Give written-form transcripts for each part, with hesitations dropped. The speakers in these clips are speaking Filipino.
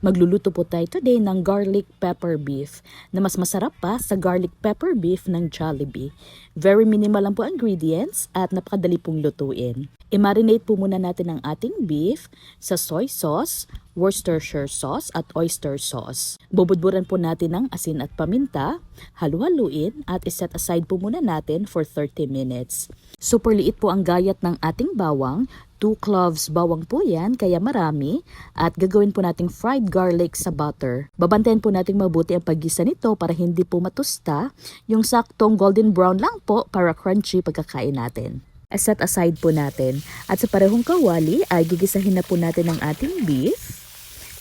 Magluluto po tayo today ng garlic pepper beef na mas masarap pa sa garlic pepper beef ng Jollibee. Very minimal lang po ingredients at napakadali pong lutuin. I-marinate po muna natin ang ating beef sa soy sauce, Worcestershire sauce at oyster sauce. Bubudburan po natin ng asin at paminta, halu-haluin at iset aside po muna natin for 30 minutes. Super liit po ang gayat ng ating bawang. 2 cloves bawang po yan, kaya marami. At gagawin po nating fried garlic sa butter. Babantayan po nating mabuti ang paggisa nito para hindi po matusta. Yung saktong golden brown lang po para crunchy pagkakain natin. Set aside po natin. At sa parehong kawali ay gigisahin na po natin ang ating beef.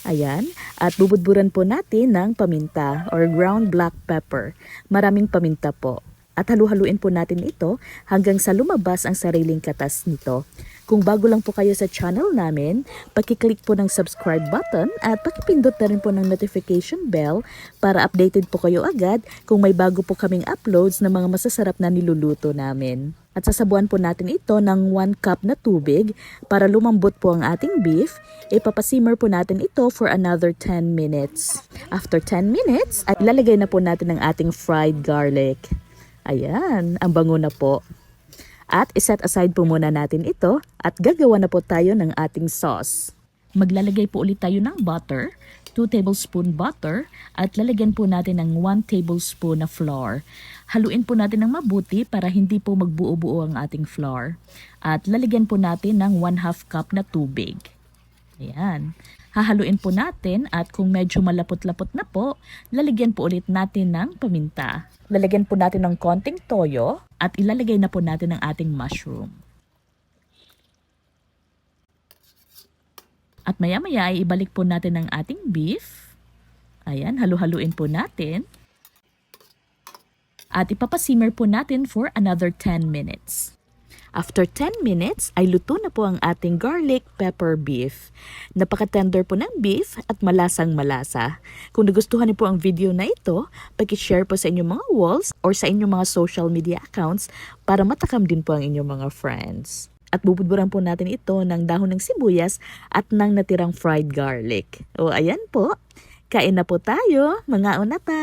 Ayan. At bubudburan po natin ng paminta or ground black pepper. Maraming paminta po. At halu-haluin po natin ito hanggang sa lumabas ang sariling katas nito. Kung bago lang po kayo sa channel namin, pakiclick po ng subscribe button at pakipindot na rin po ng notification bell para updated po kayo agad kung may bago po kaming uploads ng mga masasarap na niluluto namin. At sasabuan po natin ito ng 1 cup na tubig para lumambot po ang ating beef. Ipapasimmer po natin ito for another 10 minutes. After 10 minutes, ay lalagay na po natin ang ating fried garlic. Ayan, ang bango na po. At iset aside po muna natin ito at gagawa na po tayo ng ating sauce. Maglalagay po ulit tayo ng butter, 2 tablespoon butter at lalagyan po natin ng 1 tablespoon na flour. Haluin po natin ng mabuti para hindi po magbuo-buo ang ating flour. At lalagyan po natin ng 1/2 cup na tubig. Ayan. Hahaluin po natin at kung medyo malapot-lapot na po, lalagyan po ulit natin ng paminta. Lalagyan po natin ng konting toyo at ilalagay na po natin ang ating mushroom. At maya-maya ay ibalik po natin ang ating beef. Ayan, halu-haluin po natin. At ipapasimmer po natin for another 10 minutes. After 10 minutes, ay luto na po ang ating garlic pepper beef. Napaka-tender po ng beef at malasang malasa. Kung nagustuhan niyo po ang video na ito, paki-share po sa inyong mga walls or sa inyong mga social media accounts para matakam din po ang inyong mga friends. At bubudburan po natin ito ng dahon ng sibuyas at ng natirang fried garlic. O ayan po, kain na po tayo, mga unata!